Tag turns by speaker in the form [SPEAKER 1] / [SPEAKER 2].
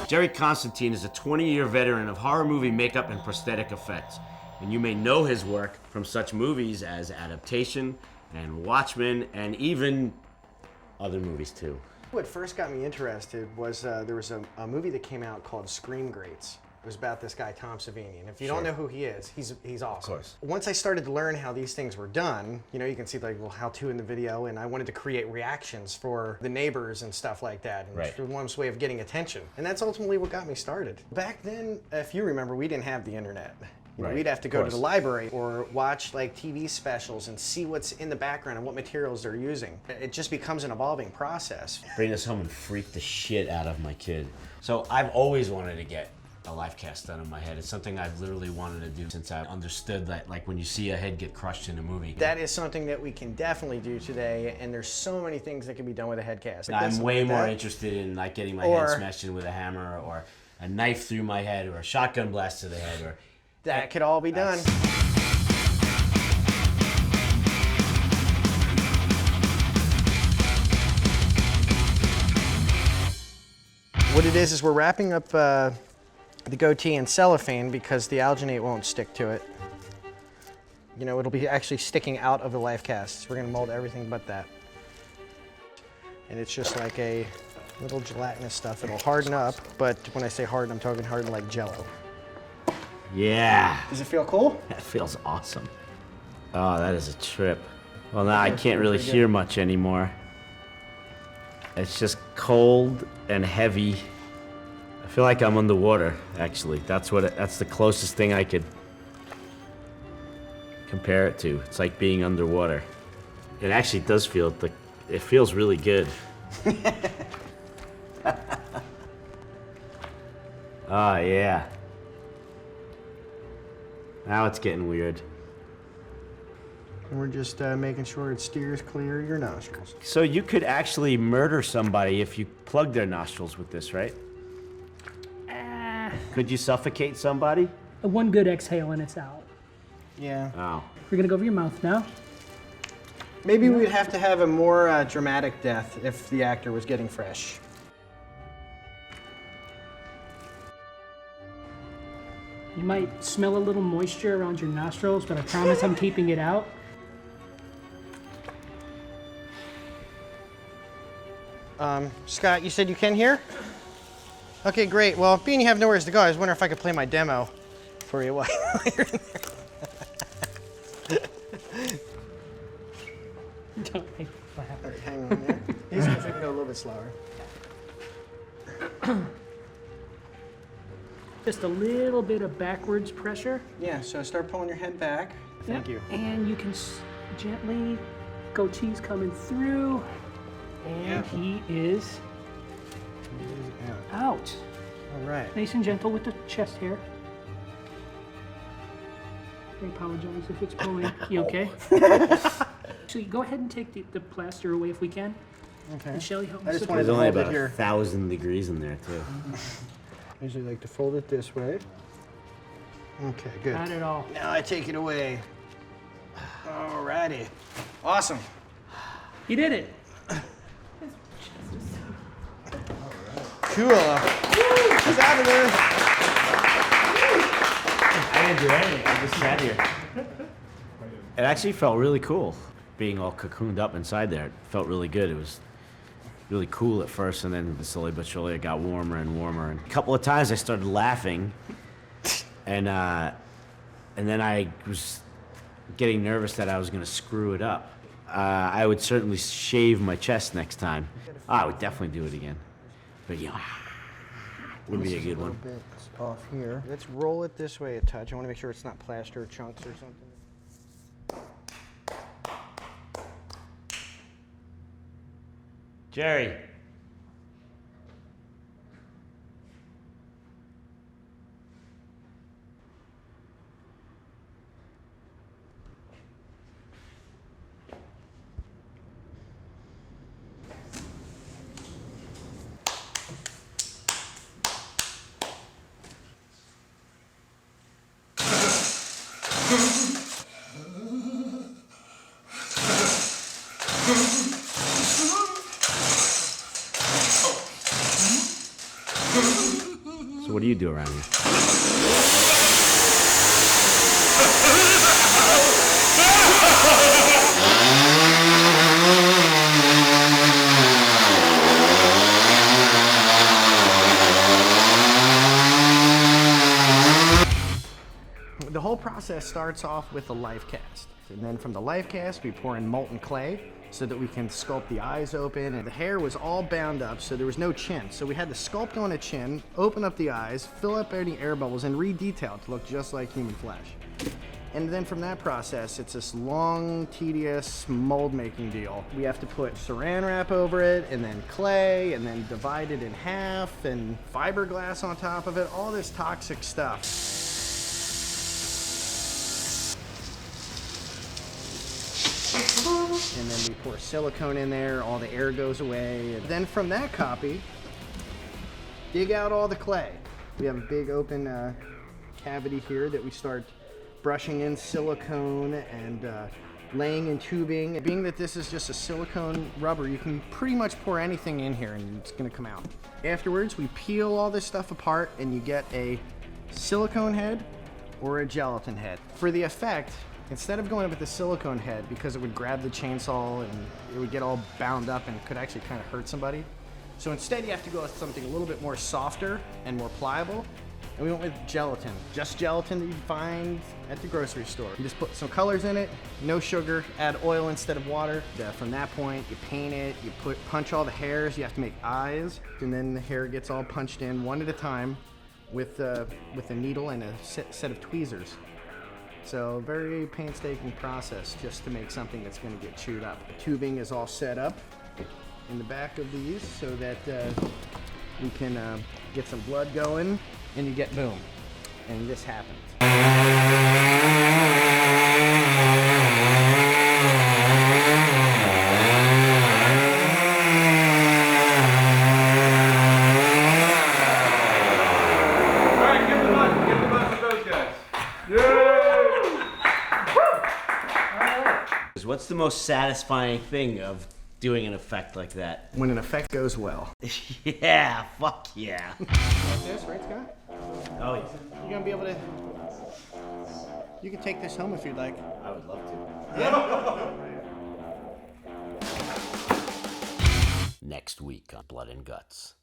[SPEAKER 1] Jerry Constantine is a 20-year veteran of horror movie makeup and prosthetic effects, and you may know his work from such movies as Adaptation and Watchmen, and even other movies too.
[SPEAKER 2] What first got me interested was there was a movie that came out called Scream Greats. It was about this guy, Tom Savini, and if you don't know who he is, he's awesome. Of course. Once I started to learn how these things were done, you know, you can see like little how-to in the video, and I wanted to create reactions for the neighbors and stuff like that, and it was one way of getting attention. And that's ultimately what got me started. Back then, if you remember, we didn't have the internet. You know, we'd have to go to the library or watch like TV specials and see what's in the background and what materials they're using. It just becomes an evolving process.
[SPEAKER 1] Bring this home and freak the shit out of my kid. So I've always wanted to get a life cast done in my head. It's something I've literally wanted to do since I understood that, like when you see a head get crushed in a movie.
[SPEAKER 2] That is something that we can definitely do today, and there's so many things that can be done with a head cast.
[SPEAKER 1] I'm way more interested in like getting my head smashed in with a hammer, or a knife through my head, or a shotgun blast to the head, or
[SPEAKER 2] that could all be done. What it is we're wrapping up the goatee in cellophane because the alginate won't stick to it. You know, it'll be actually sticking out of the life cast. We're gonna mold everything but that. And it's just like a little gelatinous stuff. It'll harden up, but when I say harden, I'm talking harden like Jell-O.
[SPEAKER 1] Yeah.
[SPEAKER 2] Does it feel cool?
[SPEAKER 1] That feels awesome. Oh, that is a trip. Well, now I can't really hear much anymore. It's just cold and heavy. I feel like I'm underwater, actually. That's the closest thing I could compare it to. It's like being underwater. It actually does feel, it feels really good. Oh, yeah. Now it's getting weird.
[SPEAKER 2] And we're just making sure it steers clear of your nostrils.
[SPEAKER 1] So you could actually murder somebody if you plug their nostrils with this, right? Could you suffocate somebody?
[SPEAKER 3] One good exhale and it's out.
[SPEAKER 2] Yeah.
[SPEAKER 1] Oh.
[SPEAKER 3] We're gonna go over your mouth now.
[SPEAKER 2] Maybe we'd have to have a more dramatic death if the actor was getting fresh.
[SPEAKER 3] You might smell a little moisture around your nostrils, but I promise I'm keeping it out.
[SPEAKER 2] Scott, you said you can hear? Okay, great. Well, being you have nowhere to go, I was wondering if I could play my demo for you while you're in there.
[SPEAKER 3] Don't make me laugh.
[SPEAKER 2] All right, hang on there. These ones we can go a little bit slower.
[SPEAKER 3] Just a little bit of backwards pressure.
[SPEAKER 2] Yeah, so start pulling your head back. Thank you.
[SPEAKER 3] And you can gently, goatee's coming through, and he is out.
[SPEAKER 2] All right.
[SPEAKER 3] Nice and gentle with the chest hair. I apologize if it's pulling. You okay? Actually, go ahead and take the plaster away if we can.
[SPEAKER 2] Okay.
[SPEAKER 3] And Shelley, help me.
[SPEAKER 2] I just wanted
[SPEAKER 1] There's
[SPEAKER 2] to
[SPEAKER 1] only
[SPEAKER 2] hold it
[SPEAKER 1] about
[SPEAKER 2] here.
[SPEAKER 1] 1,000 degrees in there, too.
[SPEAKER 2] I usually like to fold it this way. Okay, good.
[SPEAKER 3] Not at all.
[SPEAKER 2] Now I take it away. Alrighty. Awesome.
[SPEAKER 3] You did it.
[SPEAKER 2] Cool. He's out of there.
[SPEAKER 1] I didn't do anything. I just sat here. It actually felt really cool being all cocooned up inside there. It felt really good. It was really cool at first, and then slowly but surely it got warmer and warmer. And a couple of times I started laughing, and then I was getting nervous that I was going to screw it up. I would certainly shave my chest next time. I would definitely do it again. But yeah, would be a good one.
[SPEAKER 2] Bit off here. Let's roll it this way a touch. I want to make sure it's not plaster or chunks or something.
[SPEAKER 1] Jerry. you do around here?
[SPEAKER 2] The whole process starts off with the life cast. And then from the life cast, we pour in molten clay so that we can sculpt the eyes open. And the hair was all bound up, so there was no chin. So we had to sculpt on a chin, open up the eyes, fill up any air bubbles, and re-detail to look just like human flesh. And then from that process, it's this long, tedious mold making deal. We have to put saran wrap over it, and then clay, and then divide it in half, and fiberglass on top of it, all this toxic stuff. And then we pour silicone in there, all the air goes away. And then from that copy, dig out all the clay. We have a big open cavity here that we start brushing in silicone and laying in tubing. Being that this is just a silicone rubber, you can pretty much pour anything in here and it's gonna come out. Afterwards, we peel all this stuff apart and you get a silicone head or a gelatin head. For the effect, instead of going with the silicone head, because it would grab the chainsaw and it would get all bound up and could actually kind of hurt somebody. So instead you have to go with something a little bit more softer and more pliable. And we went with gelatin, just gelatin that you find at the grocery store. You just put some colors in it, no sugar, add oil instead of water. From that point, you paint it, you punch all the hairs, you have to make eyes, and then the hair gets all punched in one at a time with a needle and a set of tweezers. So very painstaking process just to make something that's going to get chewed up. The tubing is all set up in the back of these so that we can get some blood going, and you get boom, and this happens.
[SPEAKER 4] All right, give the button to those guys. Yeah!
[SPEAKER 5] What's the most satisfying thing of doing an effect like that?
[SPEAKER 2] When an effect goes well.
[SPEAKER 5] Yeah, fuck yeah.
[SPEAKER 2] Like this, right, Scott?
[SPEAKER 5] Oh, yeah.
[SPEAKER 2] You're gonna be able to. You can take this home if you'd like.
[SPEAKER 5] I would love to.
[SPEAKER 1] Next week on Blood and Guts.